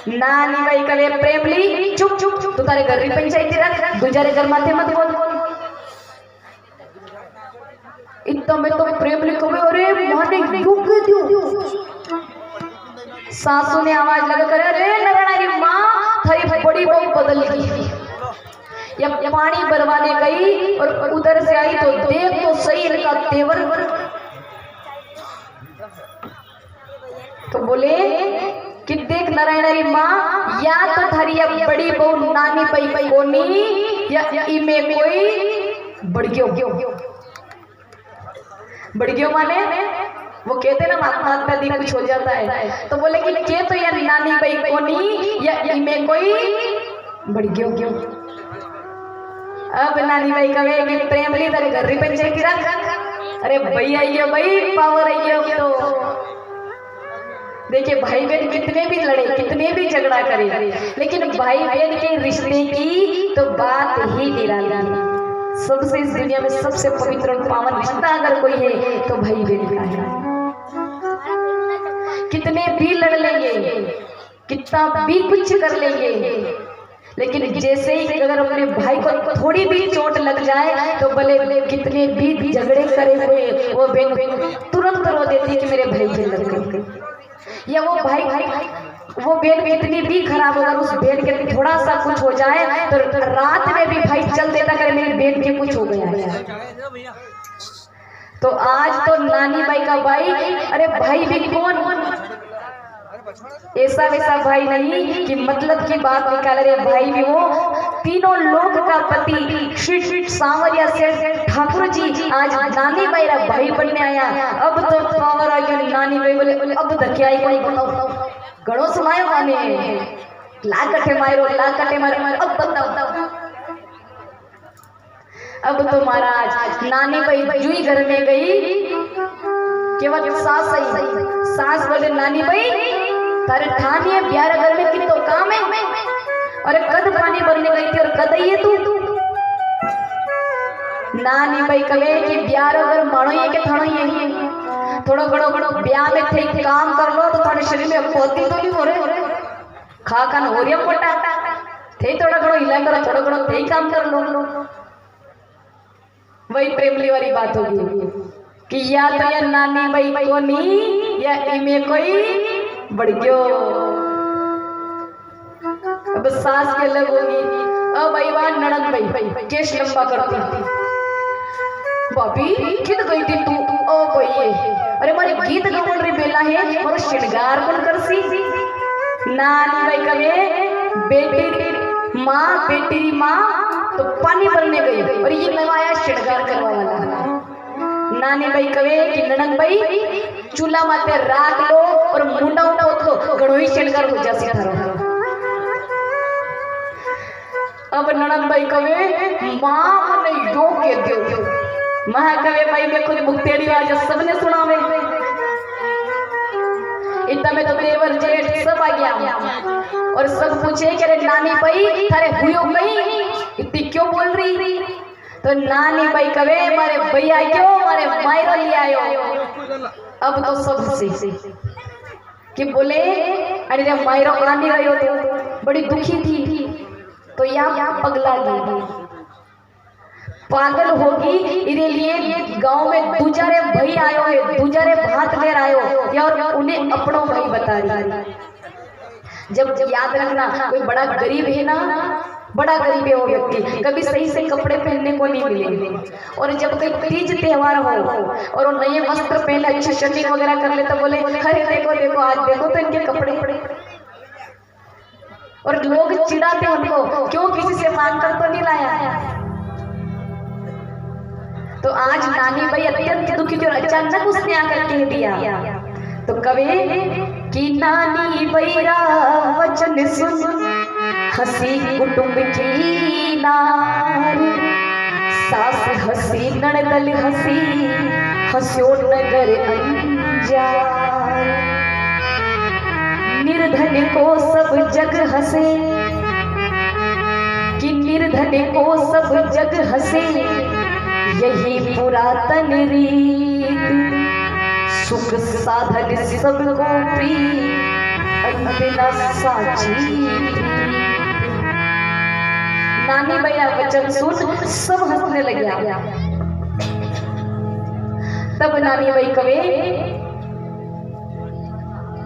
नानी बाई कवे प्रेमली चुप चुप तू तारे घर री पंचायती रख दूसरे घर माथे मत बोल। इतना में तो प्रेमली कवे अरे माने युग दू। सासू ने आवाज लगा कर अरे नारायणी माँ थारी बड़ी बहू बदल गई। या पानी भरवाने गई और उधर से आई तो देख तो सही इनका तेवर। तो बोले कि देख नारायणी माँ या तो थारी अब बड़ी बहू नानी बाई कोनी या इमे कोई बड़गियो माने वो कहते ना महात्मा आदि कुछ हो जाता है। तो बोले कि के तो यार नानी बाई कोनी या इमे कोई बड़गियो। अब नानी बाई कहे कि प्रेमली तेरे घर री पंचायती रख। अरे भाई आइयो भाई पावर आइयो। तो देखिए भाई बहन कितने भी लड़े कितने भी झगड़ा करे लेकिन भाई बहन के रिश्ते की तो बात ही निराली। सबसे इस दुनिया में सबसे पवित्र और पावन रिश्ता अगर कोई है तो भाई बहन का है। कितने भी लड़ लेंगे कितना भी कुछ कर लेंगे लेकिन जैसे ही अगर अपने भाई को थोड़ी भी चोट लग जाए तो भले कितने भी झगड़े करे हुए वो बहन तुरंत रो देती कि मेरे भाई के लग गए। या वो भाई वो बहन इतनी भी खराब होगा उस बहन के थोड़ा सा कुछ हो जाए तो रात में भी भाई चल देता करे मेरी बहन के कुछ हो गया है। तो आज तो नानी बाई का भाई अरे भाई भी कौन ऐसा वैसा भाई नहीं कि मतलब की बात निकाल रहे भाई भी वो तीनों लोग का पति श्री सांवरिया सेठ ठाकुर जी आज नानी बाई रा भाई बनने आया। अब तो पावर आ गया। नानी बाई बोले अब धक्के आई कोई बताओ घड़ो सुनायो माने लाकटे मारो अब बताओ। अब तो महाराज नानी बाई जुई घर में गई केवल सास बोले नानी बाई तारे ठानी है ब्याह घर में कितो काम है। अरे कद पानी भरने गई थी और कद ये तू नानी बाई कहे कि ब्याह घर मानो ये के थानो ये थोड़ा घड़ो ब्याह में थे काम कर लो तो थाने शरीर में पोती तो नहीं हो रहे खा खान हो रही पोटा थे थोड़ा घड़ो हिला करो थोड़ा घड़ो थे काम कर लो। वही प्रेमली वाली बात होगी कि या तो या नानी बाई को नहीं या इमे कोई बढ़ गयो। अब सास के लग होगी अब भाईवान ननद भाई केश लंबा करती थी भाभी कित गई थी तू ओ भाई अरे मारे गीत गाउन रे बेला है और श्रृंगार कौन करसी। नानी बाई कहे बेटी माँ तो पानी भरने गई और ये नवाया श्रृंगार करवा वाला। नानी बाई कहे कि ननद भाई चूल्हा माथे राख लो और मुंडा पोत लो घड़ो ही श्रृंगार हो जासी थारो। अब ननद भाई कहे माँ मने यो के दियो माँ कहे भाई मैं खुद मुक्तेड़ी आज सबने सुनावे। इतना में तो देवर जेठ सब आ गया और सब पूछे कि अरे नानी भाई थारे हुयो गई इतनी क्यों बोल रही। तो नानी बाई कहे मारे भैया क्यों मारे मायरो ले आयो। अब तो सब से कि बोले अरे जब मायरो आने आयो तो बड़ी दुखी थी तो यहाँ पगला गई पागल होगी इधे लिए गांव में दूसरे भाई आयो है दूसरे भात लेर आयो या और उन्हें अपनों भाई बता रही। जब याद रखना कोई बड़ा गरीब है ना बड़ा गरीब है वो व्यक्ति कभी सही से कपड़े पहनने को नहीं मिलेंगे और जब कोई तीज त्योहार हो और वो नए वस्त्र पहने अच्छी शर्टिंग वगैरह कर ले तो बोले अरे देखो आज देखो तो इनके कपड़े और लोग चिढ़ाते उनको क्यों किसी से मांग कर तो नहीं लाया। तो आज नानी बाई अत्यंत दुखी थी और अचानक उसने आकर कह दिया तो कवे कि नानी बैरा वचन सुन हसी कुटुंब की नारी सास हसी नणदल हसी हस्यो नगर अंजार निर्धन को सब जग हंसे कि निर्धन को सब जग हंसे यही पुरातन रीत सुख साधन सबको प्रिय बिना साची। नानी भैया वचन सुन सब हंसने लगे। तब नानी भाई कवे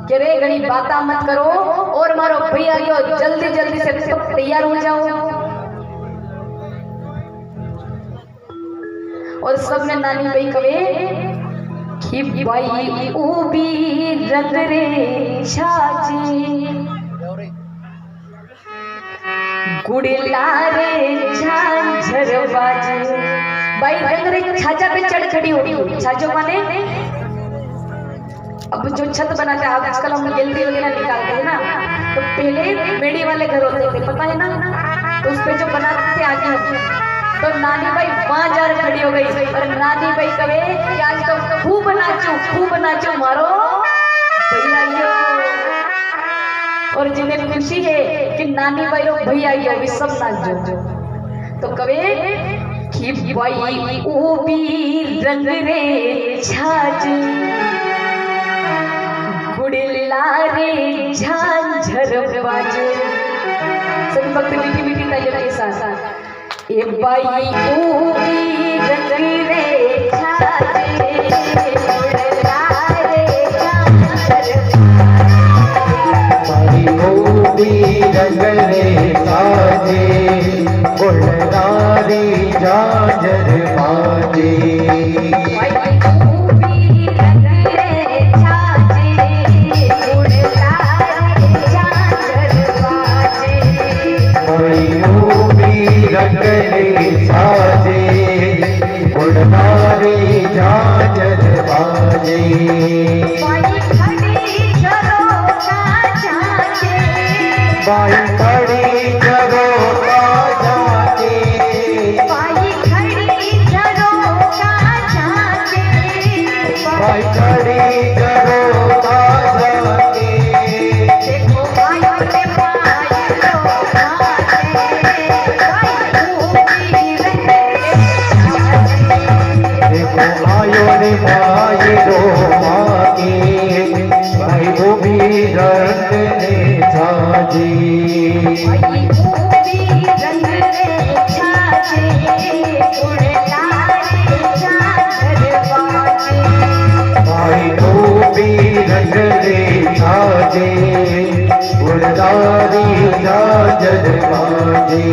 कि रे घड़ी बाता मत करो और मारो भैया यो जल्दी जल्दी से सब तैयार हो जाओ। और सब में नानी भाई कवे कि भाई उबी रंग रे छाजी गुड़िला रे झांझर बाजे। भाई रंग रे छाजा पे चढ़ खड़ी होगी। छाजो माने अब जो छत बनाते हैं आजकल हम गैलरी वगैरह निकालते हैं ना, तो पहले मेड़ी वाले घर होते थे पता है ना, तो उस पे जो बनाते थे आगे तो नानी भाई वहां जा खड़ी हो गई और नानी भाई कहे कि आज तो खूब नाचो मारो भैया। और जिन्हें खुशी है कि नानी भाई और भैया भी सब नाचो, तो कहे कि भाई ओ भी रंग रे छाजी गुड़िला रे झांझर बाजे। सभी भक्त मीठी मीठी तालियों के साथ ए भाई उबी रंग रे छाजे गुड़िला रे झांझर भाई उबी रंग रे छाजे गुड़िला रे झांझर बाजे। रंग रे साजे गुड़नारे झांझर बाजे। बाई खड़ी करो का जाके बाई खड़ी करो का जाके बाई खड़ी करो का जाके बाई खड़ी करो का जाके। देखो भाइयों ने पाई लो आयो रे भाई रो माके भाई वो भी रंग रे छाजे। भाई वो भी रंग रे छाजे गुड़िला रे झांझर बाजे। भाई वो भी रंग रे छाजे गुड़िला रे झांझर बाजे।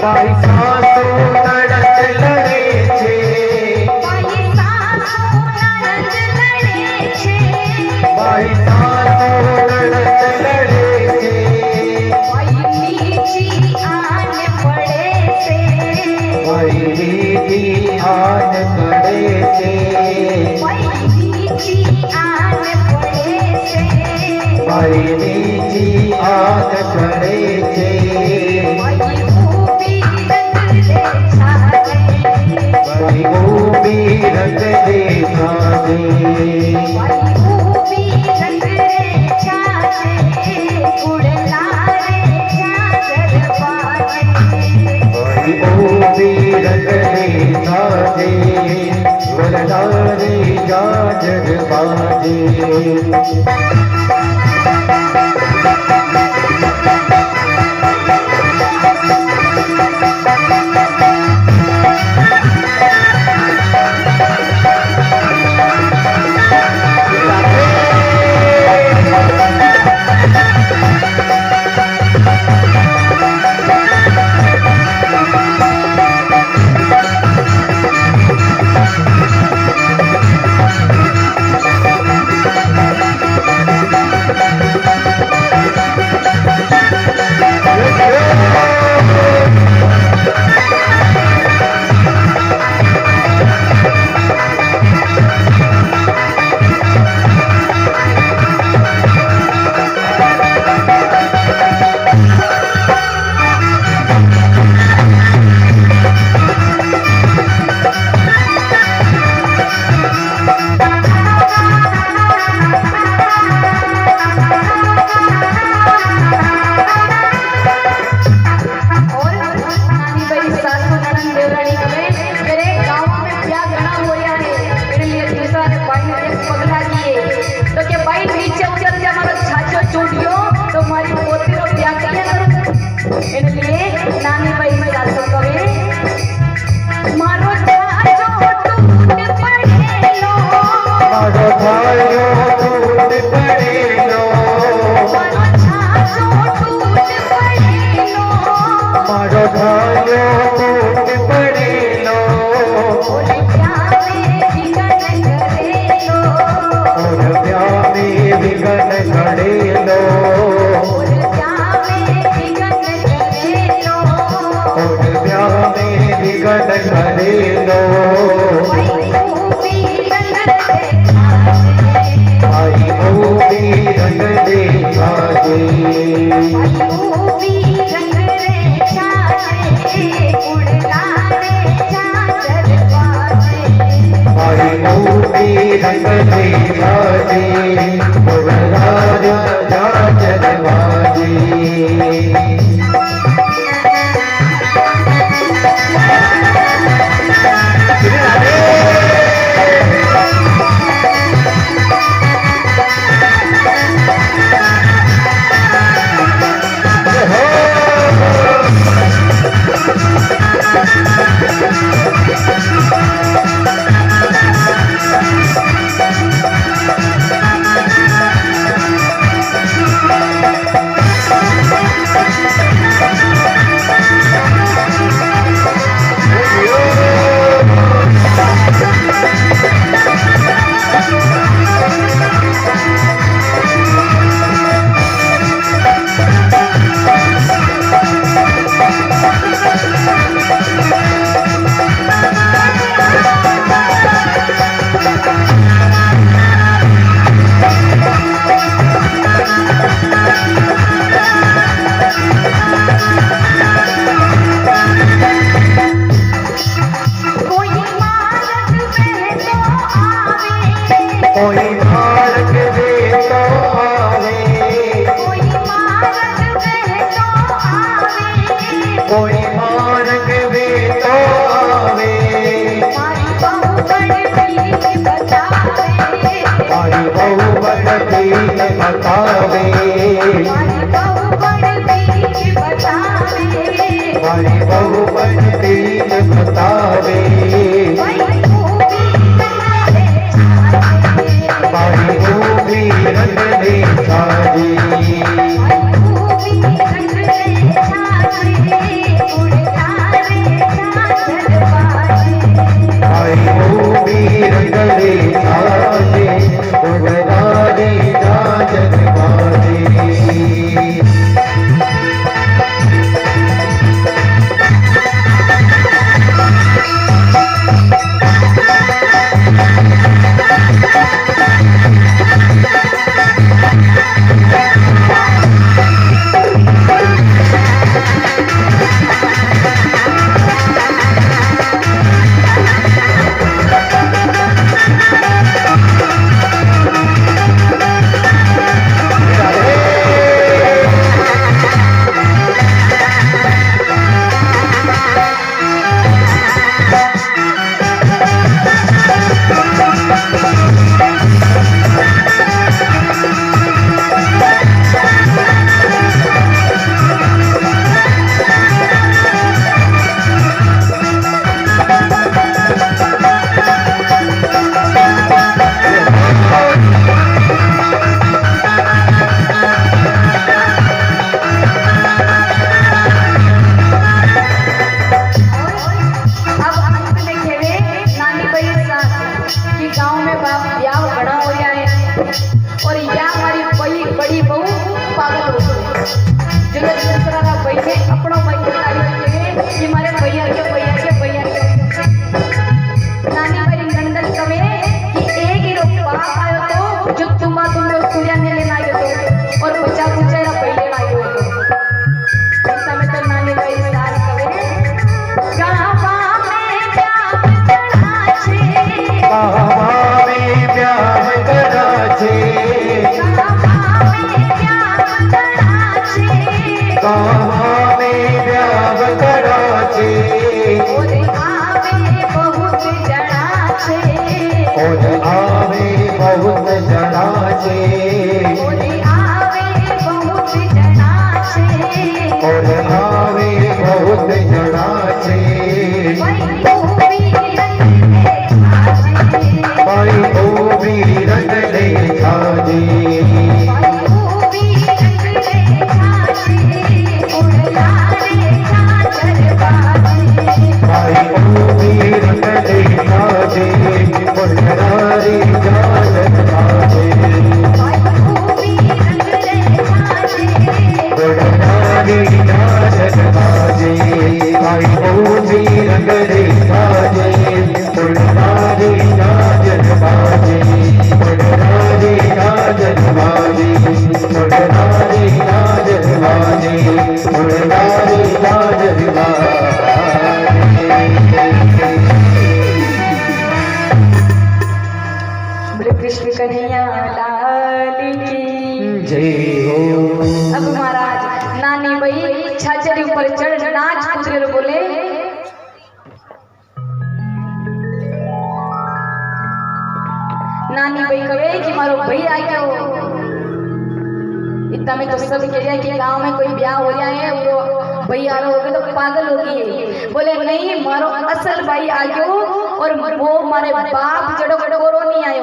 भाई सासू ननद लड़े छे भाई सासू ननद लड़े छे भाई सासू ननद लड़े छे। भाई नीची आन पड़े से भाई नीची आन पड़े से भाई नीची आन पड़े से भाई नीची आन पड़े से। भाई वो भी रंग रे छाजे भाई वो भी रंग रे छाजे गुड़िला रे झांझर बाजे। भाई वो भी रंग रे छाजे गुड़िला रे झांझर बाजे। नानी भाई में सासू कवे मारो छाछो टूट पड़ेलो मारो भाइयो टूट पड़ेलो मारो छाछो टूट पड़ेलो मारो भाइयो टूट पड़ेलो ओले प्यारे बिगन करेलो और प्यार में विघन घड़ेलो ओले प्यारे बिगन करेलो और प्यार में विघन घड़ेलो भाई वो भी रंग दे आई वो भी रंग दे छाजे आई वो भी रंग दे छाजे उड़ला जा चलवाजे कोई मार्ग दे तो आवे कोई मार्ग दे तो आवे कोई मार्ग दे तो आवे मारी बहू बड़ी बतावे मारी बहू बड़ी बतावे मारी बहू बड़ी बतावे मारी बहू बड़ी बतावे मारी वो भी रंग दे छाजे आई वो भी रंग दे छाजे उड़ला दे जा चलवाजे बड़ी बहू पागल हो गई। जो दूसरा ना भाई अपना भाई बताइए कि हमारे भैया के नानी मेरी नंदन कवे कि एक ही बाप आयो तो जो तुम सूर्या ने लेना आयो तो और बच्चा पूछे ना पहले आयो तो ऐसा में तो नानी भाई सास कवे गावा में प्यार छे गावा में प्यार करा छे गावा में प्यार करा छे और आवे बहुत जड़ा छे और आवे बहुत जड़ा छे और आवे बहुत जड़ा छे और आवे बहुत जड़ा छे भाई वो भी रंग ले छाजे भाई वो भी रंग ले छाजे भाई वो भी रंग ले छाजे और नारी जान छाजे और नारी जान छाजे भाई वो भी रंग ले छाजे और नारी जान छाजे और नारी जान छाजे और नारी जान छाजे और नारी जान छाजे। कृष्ण कन्हैया लाल की जय हो। अब महाराज नानी भाई छाछरी ऊपर चढ़ नाच कूद रहे बोले नानी भाई कहे कि मारो भाई आ गयो। इतना में तो सब कह रहा कि गांव में कोई ब्याह हो रहा है वो भाई आ रहा होगा तो पागल होगी। बोले नहीं मारो असल भाई आ गयो और वो मारे बाप जड़ो कटोरो नहीं आयो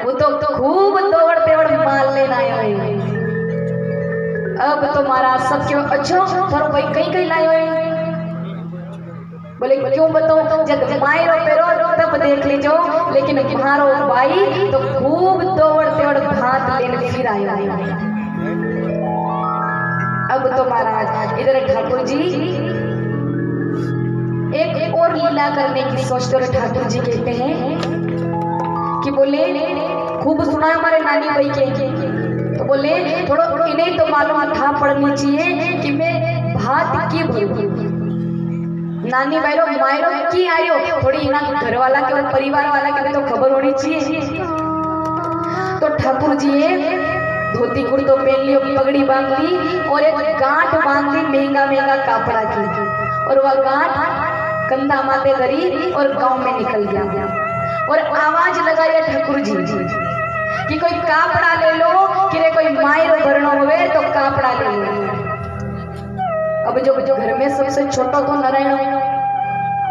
वो तो खूब दौड़ तेवड़ माल लेना आयो। अब तो महाराज सब क्यों अच्छो पर भाई कहीं कहीं लायो है। बोले क्यों बताओ जब मायरो पेरो तब देख लीजो लेकिन मारो भाई तो खूब दौड़ तेवड़ भात लेने फिर आयो। अब तो महाराज इधर ठाकुर जी एक और लीला करने की सोचते और ठाकुर जी कहते हैं कि बोले खूब सुना हमारे नानी भाई के तो बोले थोड़ा इन्हें तो मालूम था पड़नी चाहिए कि मैं भात की भरू नानी भाईरो मायरो की आयो थोड़ी इना घर वाला के और परिवार वाला के तो खबर होनी चाहिए। तो ठाकुर जी धोती कुर्तो पहन लियो पगड़ी बांध ली और एक गांठ बांध ली महंगा महंगा कापड़ा की और वह गांठ कंधा माथे धरी और गांव में निकल गया और आवाज लगाया ठाकुर जी कि कोई कापड़ा ले लो कि रे कोई मायरो भरनो होवे तो कापड़ा ले लो। अब जो घर में सबसे छोटा तो नारायण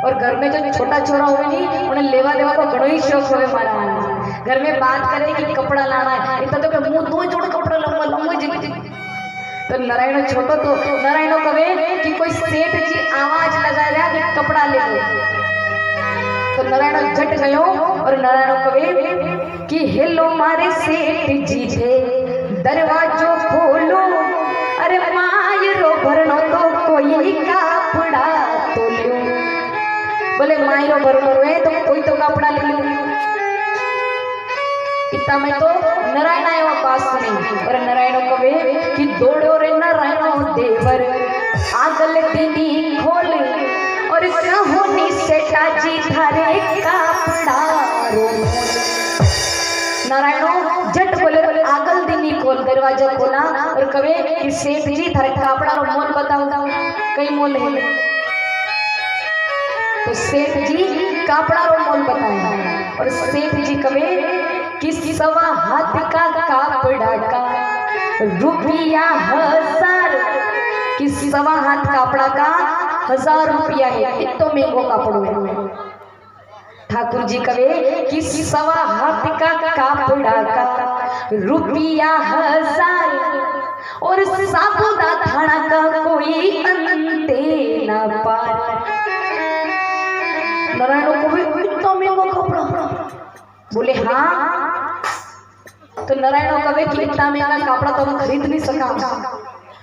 और घर में जो छोटा छोरा हुए नहीं उन्हें लेवा देवा को बड़ा ही शौक हुए महाराज। घर में बात करे कि कपड़ा लाना है इतना तो मुंह दो जोड़ कपड़ा लंबा लंबा जी तो नारायण छोटो तो नारायण कहे कि कोई सेठ जी आवाज लगा रहा कि कपड़ा ले लो। तो नारायण झट गयो और नारायण कहे कि हेलो मारे सेठ जी थे दरवाजो खोलो अरे मायरो भरनो तो कोई कपड़ा तो लो। बोले मायरो भरनो है तो कोई तो कपड़ा ले लो। इतना में तो नारायण आयो पास में और नारायण कहे कि दौड़ो रे नारायण देवर आगल दीनी खोल और कहोनी सेठा जी थारे कपड़ा रो। नारायण झट बोले आगल दीनी खोल दरवाजा खोला और कहे कि सेठ जी थारे कपड़ा रो मोल बताओ कई मोल है। तो सेठ जी कपड़ा रो मोल बताए और सेठ जी कहे कि 1.25 हाथ का कपड़ा का रुपया 1000 कि 1.25 हाथ कपड़ा का 1000 रुपया है तो महंगो कपड़ो है। ठाकुर जी कहे कि 1.25 हाथ का कपड़ा का रुपया 1000 और साबुदा थाना का कोई अंते ना पार। नारायण को भी इतना महंगा कपड़ा बोले हाँ तो नारायण कवे कि इतना महंगा कपड़ा तो हम खरीद नहीं सका,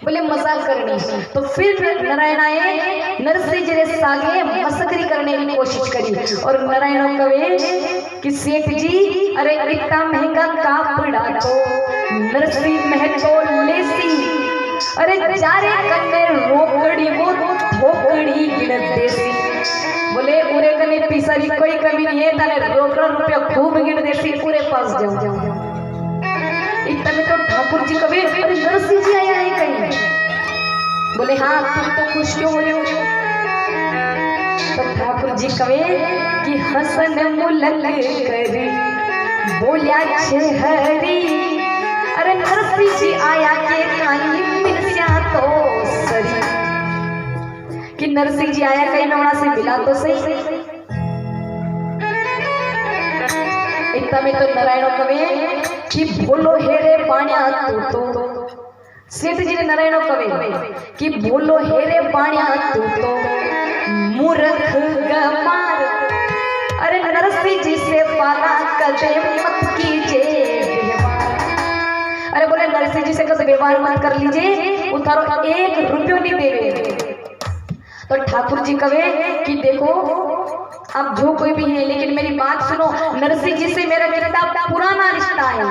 बोले मजाक करनी। तो फिर नारायण आए नरसिंह जी रे सागे मस्करी करने की कोशिश करी और नारायण कवे कि सेठ जी अरे इतना महंगा कपड़ा तो नरसिंह महतो लेसी, अरे जारे कन्ने रोकड़ी वो धोकड़ी गिन देसी। बोले उरे कने पिसरी कोई कमी नहीं है, ताने रोकड़ा रुपया खूब गिन देसी, पूरे पास जाओ। इतना में तो ठाकुर जी कवे अरे नरसिंह जी आया है कहीं। बोले हाँ तुम तो खुश क्यों हो रहे हो? तो ठाकुर जी कवे कि हसन मुलक करी बोलिया हरी, अरे नरसिंह जी आया के कहीं मिलसिया तो सरी, कि नरसिंह जी आया कहीं नवड़ा से मिला तो सही। इतना में तो नारायण कवे कि बोलो हेरे पाण्या तू तो, सेठ जी ने नारायण कवे कि बोलो हेरे पाण्या तू तो मूर्ख गमार, अरे नरसिंह जी से पाला कदे मत कीजिए व्यवहार। अरे बोले नरसिंह जी से कदे व्यवहार मत कर लीजिए, उतारो 1 रुपया नहीं देवे। तो ठाकुर जी कवे कि देखो अब जो कोई भी है लेकिन मेरी बात सुनो, नरसिंह जी से मेरा कितना पुराना रिश्ता है।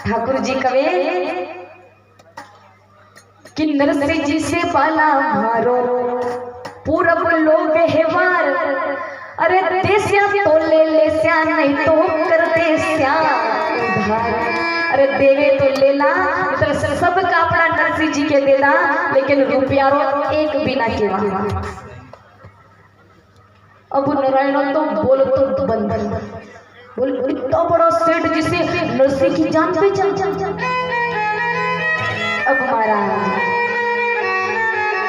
ठाकुर जी कवे कि नरसिंह जी से पाला मारो पूरब लो व्यवहार, अरे देस्या तो ले स्या नहीं तो कर देस्या उधार। अरे देवे तो लेला, इधर सब का अपना नरसिंह जी के देना, लेकिन रुपया रो 1 बिना के वहां। अब नारायण तो बोल तो बंद बोल इतना बड़ा सेठ जिसे नरसिंह की जान पे चल। अब महाराज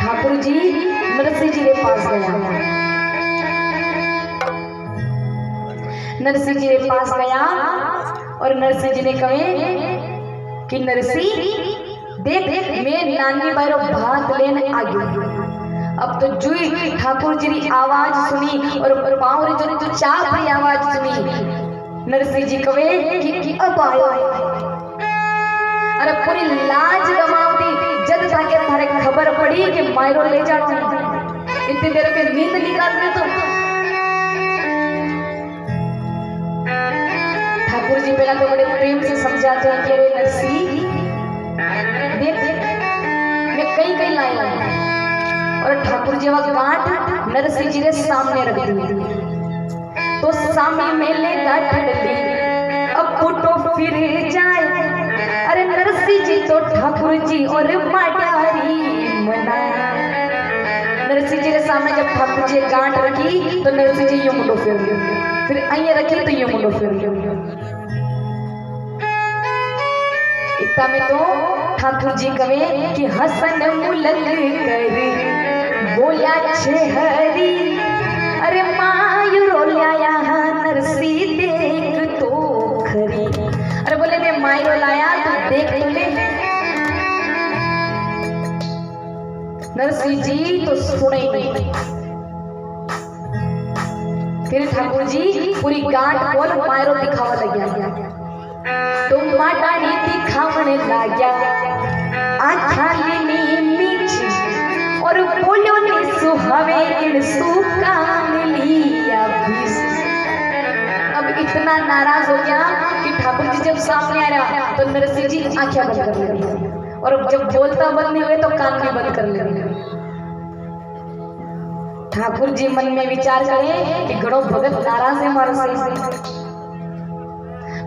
ठाकुर जी नरसिंह जी के पास गया, नरसिंह जी के पास गया और नरसिंह जी ने कहे कि नरसिंह देख मैं नानी बारो भात लेने आ गई। अब तो जुई ठाकुर जी की आवाज सुनी और पावरी जो चाप की आवाज सुनी, नरसिंह जी कवे कि अब आयो। अरे पूरी लाज गमाव दी जद जाके थारे खबर पड़ी कि मायरो ले जाओ, इतनी देर के नींद निकाल दे। तो ठाकुर जी पहला तो बड़े प्रेम से समझाते हैं कि अरे नरसिंह देख मैं कई लाया, और ठाकुर जी वह गांठ नरसिंह जी ने सामने रख दी। तो सामने मेले गांठ ली, अब फोटो फिर जाए। अरे नरसिंह जी तो ठाकुर जी और माटारी मना। नरसिंह जी के सामने जब ठाकुर जी गांठ रखी तो नरसिंह जी यूं मुंडो फेर लिया, फिर आइए रखी तो यूं मुंडो फेर लिया। इतना में तो ठाकुर जी कवे कि हसन मुलक कर बोलिया हरी, अरे मायूरो लाया नरसिंह देख तो खरी। अरे बोले मैं मायूरो लाया तो देख तो ले। नरसिंह जी तो सुने नहीं। फिर ठाकुर जी पूरी गांठ बोल मायूरो दिखावा लग गया, तुम माटा नी दिखावने लाग्या आँखा लीनी मीच और बोलो नी सुहावे इन सुकान लिया बीस। अब इतना नाराज हो गया कि ठाकुर जी जब सामने आ रहा तो नरसिंह जी आंखें बंद कर लेंगे, और जब बोलता बंद नहीं हुए तो कान भी बंद कर लेंगे। ठाकुर जी मन में विचार करें कि गणो भगत नाराज है हमारे से,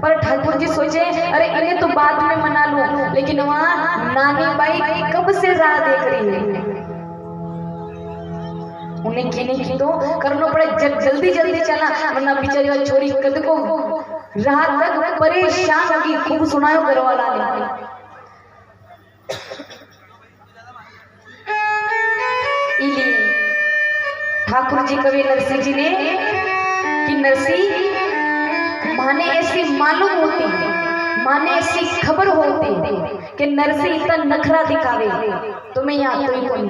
पर ठाकुर जी सोचे अरे इन्हें तो बाद में मना लूं, लेकिन वहां नानी बाई कब से राह देख रही है, उन्हें कीने की तो करना पड़े जल्दी चला, वरना बेचारी वाली छोरी कद को रात तक परेशान होगी। खूब सुनायो घर वाला ने। ठाकुर जी कवि नरसिंह जी ने कि नरसिंह माने ऐसी मालूम होती, माने ऐसी खबर होती कि नरसिंह इतना नखरा दिखावे तो मैं यहाँ तो ही कौन।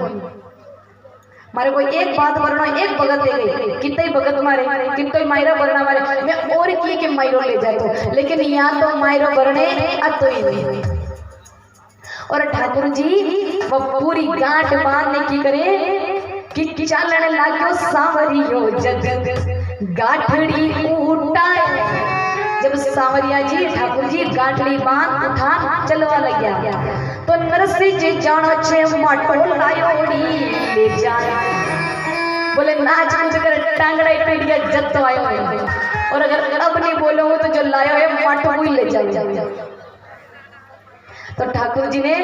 मारे कोई एक बात वरना एक भगत दे गई, कितने भगत मारे, कितने मायरा वरना मारे, मैं और किए के मायरो ले जातो, लेकिन यहाँ तो मायरो वरने अतो ही नहीं। और ठाकुर जी वो पूरी गांठ बांधने की करे कि चालने लाग्यो सांवरियो जग गाठड़ी उठाए। जब सांवरिया जी ठाकुर जी गाठड़ी बांध उठा चलवा लग गया तो नरसिंह जी जानो छे माटो लायोड़ी ले जाए। बोले नाच कूद कर टांगड़ा पीटिया जत्तो आयो है, और अगर अब नहीं बोलोगे तो जो लायो है माटो को ही ले जाओ। तो ठाकुर जी ने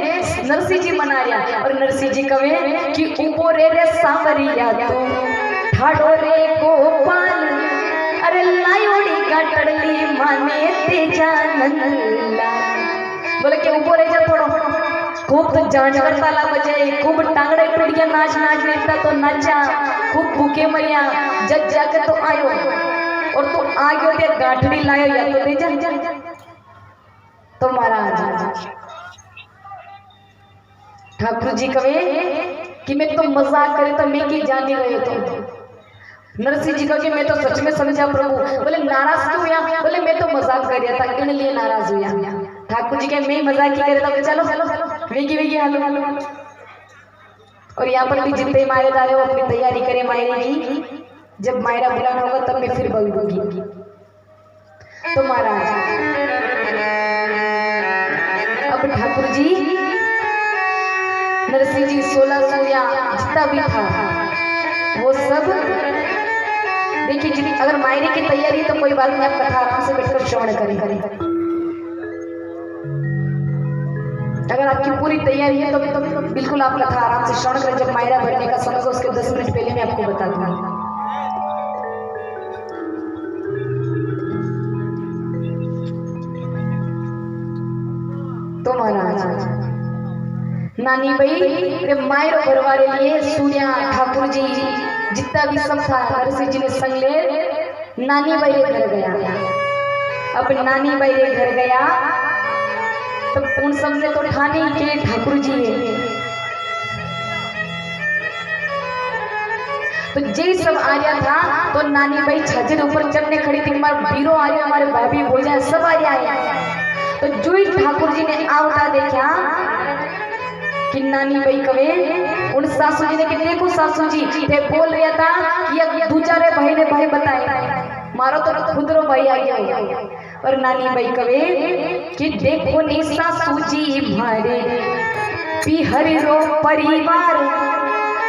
नरसिंह जी मनाया, और नरसिंह जी कहे कि ऊपो रे सांवरिया तू ठाडो रे गोपाल, अरे लायोड़ी गाटड़ली माने तेजा नंदला। बोले कि ऊपो रे जा थोड़ो, खूब तो जांच करता ला बजे, खूब टांगड़े टूटिया नाच नाच नेता तो नाचा, खूब भूखे मरिया जग जाके तो आयो, और तू आ गयो ते गाठड़ी लायो या तो दे जा। तो महाराज ठाकुर जी कहे कि मैं तो मजाक करे तो मैं की जाने रहे तो। नरसिंह जी कहे मैं तो सच में समझा प्रभु। बोले नाराज क्यों हुआ? बोले मैं तो मजाक कर रहा था, इन लिए नाराज हुआ। ठाकुर जी के मैं मजाक ही करे तो चलो वेगी वेगी हालो। और यहाँ पर भी जितने मायरेदार हो अपनी तैयारी करे मायरे की, जब मायरा बुलाना होगा तब मैं फिर बोलूंगी। तो महाराज अब ठाकुर जी नरसिंह जी 16 सूर्या जितना भी था वो सब देखिए। अगर मायरे की तैयारी तो कोई बात नहीं, आप कथा आराम से बैठकर श्रवण करें। अगर आपकी पूरी तैयारी है तो बिल्कुल आप कथा आराम से श्रवण करें। जब मायरा भरने का समय हो उसके 10 मिनट पहले मैं आपको बता दूंगा। तो महाराज नानी भाई मायरो भरवारे लिए सूर्या ठाकुर जी जितना भी सब था नरसिंह जी ने संग ले नानी बाई रे घर गया। अब नानी बाई रे घर गया तो उन सब ने तो ठानी के ठाकुर जी है, तो जे सब आ रहा था तो नानी बाई छज्जे ऊपर चढ़ने खड़ी थी, हमारे बीरो आ रहे, हमारे भाभी भोजा सब आ रहा। तो जुई ठाकुर जी ने आवता देखा कि नानी बाई कवे उन सासू जी ने कि देखो सासू जी थे बोल रहा था कि अब दूसरे भाई ने भाई बताए मारो तो खुदरो भाई आ गया। और नानी बाई कवे कि देखो नी सासू जी मारे पिहरी रो परिवार,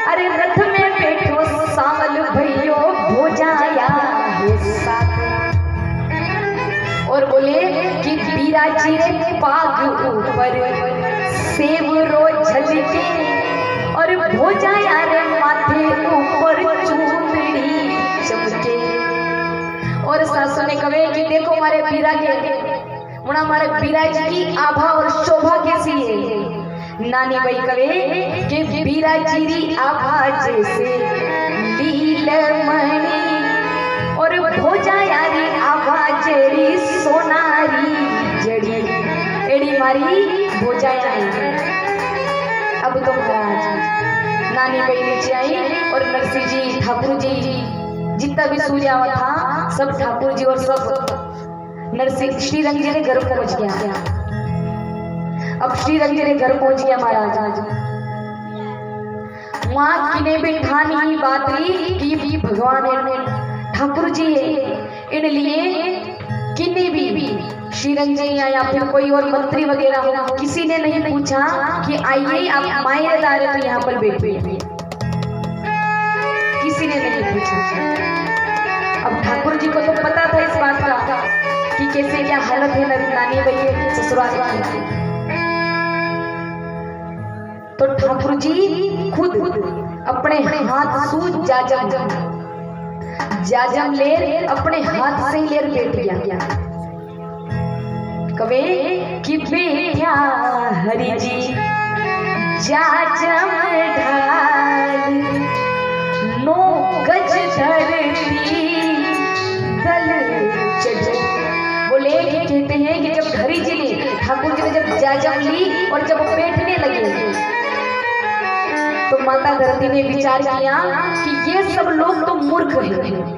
अरे रथ में बैठो सावल भैयो भोजाया है साथ। और बोले कि बिराजी रे पाग ऊपर सेव रो झलके, और भोजाया रे माथे ऊपर चूंदड़ी चमके। और सासू ने कहे कि देखो हमारे बीरा के मुना हमारे बीरा जी की आभा और शोभा कैसी है। नानी बाई कहे कि बीरा जी आभा जैसे लीलमणि, और भोजाया रे आभा जेरी सोनारी जड़ी, एड़ी मारी भोजाया है। अब तो महाराज नानी बाई नीचे आई और नरसिंह जी ठाकुर जी जितना भी सूर्य आवा था सब ठाकुर जी और सब नरसिंह श्रीरंग जी ने घर पहुंच गया। अब श्रीरंग जी ने घर पहुंच गया महाराज। वहां किने भी ठानी बात रही कि भगवान ठाकुर जी इन लिए किन्हीं भी श्रीरंग जी या फिर कोई और मंत्री वगैरह हो, किसी ने नहीं पूछा कि आइए आप मायरेदार तो यहाँ पर बैठे, किसी ने नहीं पूछा। अब ठाकुर जी को तो पता था इस बात का कि कैसे क्या हालत है नानी बाई के ससुराल की। तो ठाकुर जी खुद अपने हाथ सूझ जाजम लेर अपने हाथ से लेर बैठ गया। कवे कि बेटा हरि जी जाजम ढाल, 9 गज धरती दल चढ़। बोले कि कहते हैं कि जब हरि जी ने ठाकुर जी ने जब जाजम ली और जब बैठने लगे तो माता धरती ने विचार किया कि ये सब लोग तो मूर्ख हैं,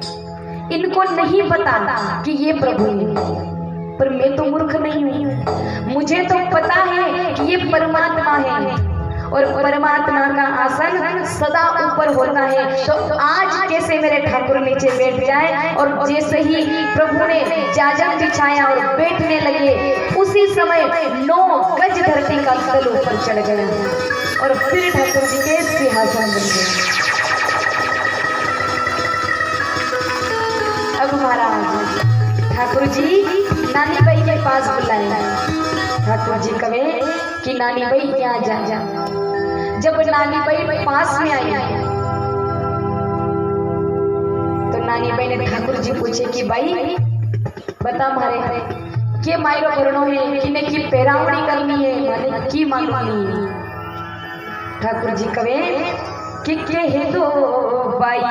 इनको नहीं पता कि ये प्रभु है, पर मैं तो मूर्ख नहीं हूँ, मुझे तो पता है कि ये परमात्मा है और परमात्मा का आसन सदा ऊपर होता है। तो आज कैसे मेरे ठाकुर नीचे बैठ जाए, और जैसे ही प्रभु ने जाजम बिछाया और बैठने लगे, उसी समय 9 गज धरती का तल ऊपर चढ़ गया और फिर ठाकुर जी के सिंहासन बन गए। अब महाराज ठाकुर जी नानी बाई के पास बुलाए। ठाकुर जी कहे कि नानी बाई यहाँ जा। जब नानी बाई पास में आई तो नानी बाई ने ठाकुर जी पूछे कि भाई बता मारे के मायरो करनो है, किने की पैरावड़ी करनी है, माने की मांगनी है। ठाकुर जी कहे कि कह दो बाई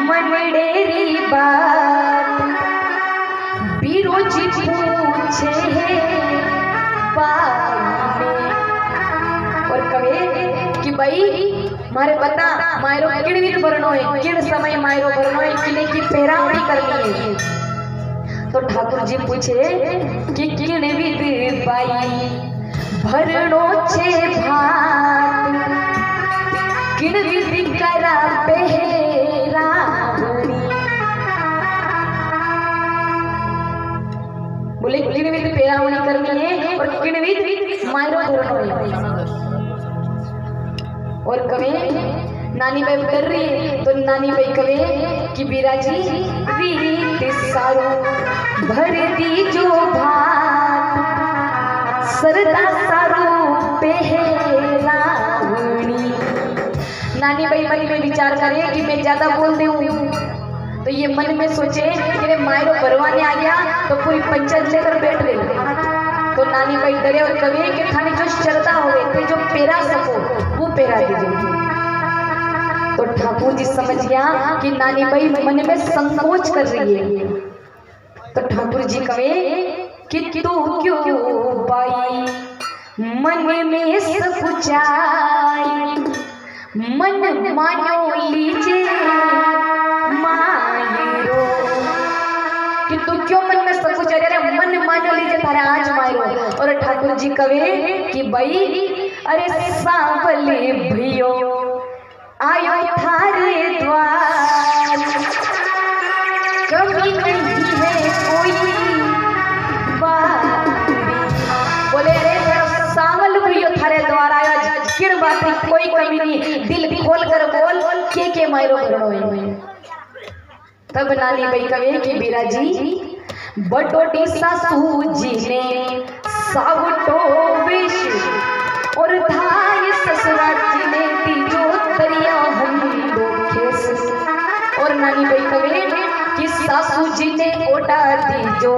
मनडेरी बात, बीरोज पूछे और कहे कि भाई मारे बता मायरो किण विध भरनो है, किण समय मायरो भरनो है, किने की पैरावड़ी करनी है। तो ठाकुर जी पूछे कि किण विध बाई भरनो छे भात, किण विध करा पैरावड़ी। बोले किण विध पैरावड़ी करनी है और किण विध मायरो भरनो है। और कवे नानी बाई डर रही है तो नानी बाई कवे कि बिराजी रीत सारो भर दी जो भात, सरदा सारो पहरावणी। नानी बाई मन में विचार करे कि मैं ज्यादा बोल दूं, तो ये मन में सोचे कि मायरो भरवाने आ गया तो पूरी पंचायत लेकर बैठ गई। तो नानी बाई डरे और कहे कि थाने जो श्रद्धा हो गए जो पेरा सको वो पेरा दीजिए। तो ठाकुर जी समझ गया कि नानी बाई मन में संकोच कर रही है। तो ठाकुर जी कहे कि तू क्यों बाई मन में सकुचाई, मन मानो लीजिए मायरो। कि तू क्यों मन में सकुचा रहे, मन मानो लीजिए थारे आज मायरो। और ठाकुर जी कहे कि भाई अरे सांवले भैयो आयो थारे द्वार, कभी नहीं है कोई बात। बोले रे सांवल भैयो थारे द्वार आयो, किण बात कोई कमी नहीं, दिल खोल कर बोल के मायरो भरनो है। तब नानी बाई कहे कि बिराजी बटोटी सासू जी ने सावटो वेश और धाय ससुरा जी ने तीजो तरिया हंदो खेस। और नानी बाई कहे कि सासू जी ने ओटा तीजो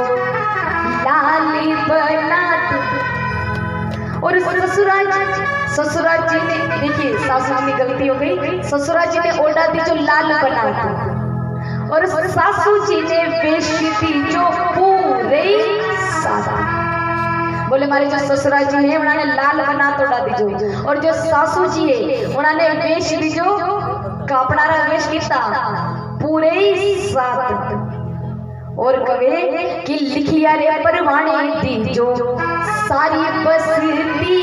लाली बनात, और ससुरा जी ने देखिए सासू की गलती हो गई, ससुरा जी ने ओटा तीजो लाल बनात और सासू जी ने वेश तीजो पूरे सादा। बोले हमारे जो ससुरा जी है उन्होंने लाल बना तोड़ा दीजो, और जो सासू जी है उन्होंने वेश दीजो कापड़ारा वेश किता पूरे सात। और कवे कि लिखिया रे परवाणे दीजो सारी बसती,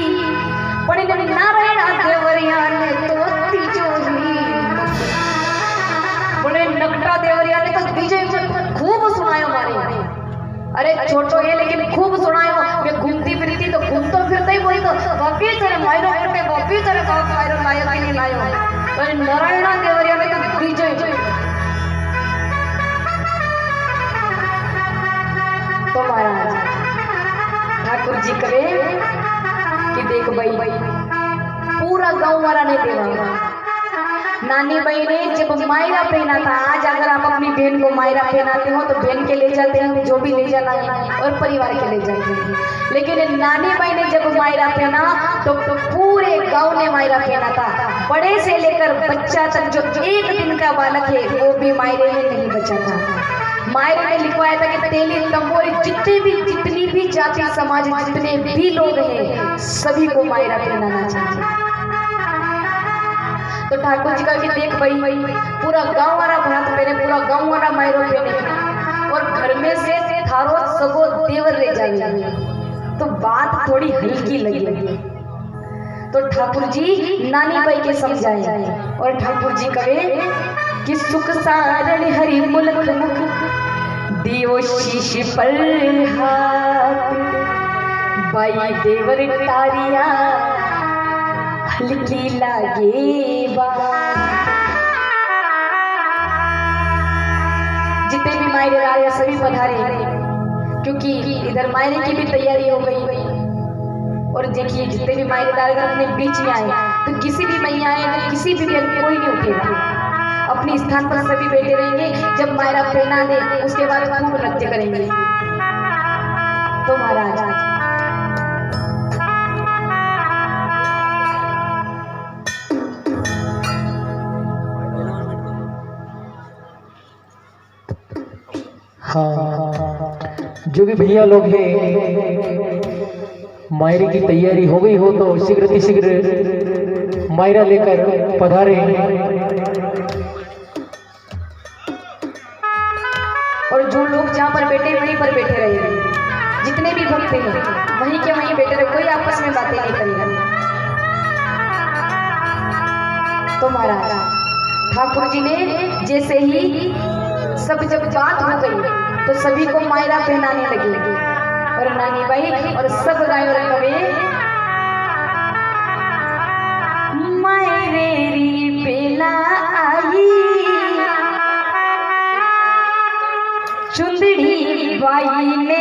पण नारायण देवरिया ने तो तीजो ही। बोले नकटा देवरिया ने तो तीजो खूब सुनायो मारे। अरे छोटो है लेकिन खूब सुनायो, मैं घूमती फिरती तो घूमतो फिरता ही बोली तो बापी तेरे मायरो करके बापी तेरे बाप मायरो लायो कि नहीं लायो। तो नारायण देवरिया ने तो तीजो। तो महाराज ठाकुर जी कहे कि देख भाई पूरा गांव वाला ने देवा। नानी बाई ने जब मायरा पहना था, आज अगर आप अपनी बहन को मायरा पहनाते हो तो बहन के ले जाते हैं जो भी ले जाना है और परिवार के ले जाते हैं, लेकिन नानी बाई ने जब मायरा पहना तो पूरे गांव ने मायरा पहना था। बड़े से लेकर बच्चा तक जो 1 दिन का बालक है वो भी मायरे में नहीं बचा था। मायरे में लिखवाया था कि तेली तंबोरी जितनी भी जाति समाज जितने भी लोग हैं सभी को मायरा पहनाना चाहिए। तो ठाकुर जी का कि देख भाई पूरा गांव वाला भरत पहने, पूरा गांव वाला मायरो पहने और घर में से थारो सगो देवर रह जावे, तो बात थोड़ी हल्की लगी। तो ठाकुर जी नानी बाई के समझाए और ठाकुर जी कहे कि सुख सारण हरि मुल्क मुख दियो शीश पर हाथ, बाई देवर तारिया हल्की लागे बात। जितने भी मायरे आए सभी पधारे, क्योंकि इधर मायरे की भी तैयारी हो गई। और देखिए जितने भी मायरेदार अगर अपने बीच में आए तो किसी भी मैया आए तो किसी भी कोई नहीं उठेगा, अपने स्थान पर सभी बैठे रहेंगे। जब मायरा पहना दे उसके बाद खूब नृत्य करेंगे। तो महाराज हाँ, जो भी भैया लोग हैं मायरे की तैयारी हो गई हो तो शीघ्र मायरा लेकर पधारे। और जो लोग जहाँ पर बैठे वहीं पर बैठे रहेंगे, जितने भी भक्त हैं वहीं के वहीं बैठे रहे, कोई आपस में बातें नहीं करेगा। तो महाराज ठाकुर जी ने जैसे ही सब जब बात हो गई तो सभी को मायरा पहनाने लगे और नानी बाई और सब गाय और कवे मायरेरी बेला आई चुंदड़ी बाई ने